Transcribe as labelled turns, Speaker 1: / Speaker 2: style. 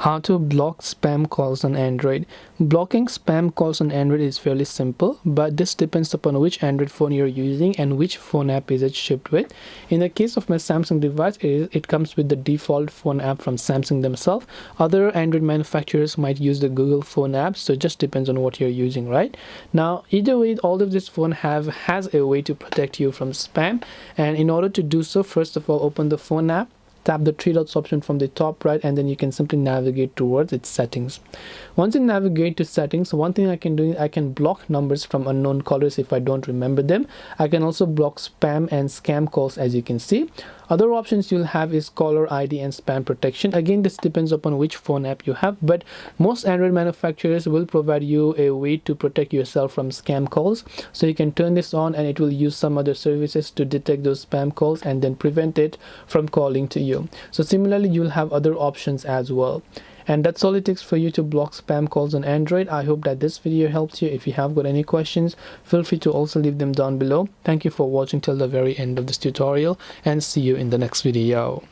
Speaker 1: How to block spam calls on Android. Blocking spam calls on Android is fairly simple, but this depends upon which Android phone you're using and which phone app is it shipped with. In the case of my Samsung device, it comes with the default phone app from Samsung themselves. Other Android manufacturers might use the Google phone app, so it just depends on what you're using, right? Now, either way, all of this phone has a way to protect you from spam, and in order to do so, first of all, open the phone app. Tap the three dots option from the top right, and then you can simply navigate towards its settings. Once you navigate to settings, one thing I can do is I can block numbers from unknown callers if I don't remember them. I can also block spam and scam calls, as you can see. Other options you'll have is caller ID and spam protection. Again, this depends upon which phone app you have, but most Android manufacturers will provide you a way to protect yourself from scam calls. So you can turn this on and it will use some other services to detect those spam calls and then prevent it from calling to you. So similarly, you'll have other options as well. And that's all it takes for you to block spam calls on Android. I hope that this video helps you. If you have got any questions, feel free to also leave them down below. Thank you for watching till the very end of this tutorial, and see you in the next video.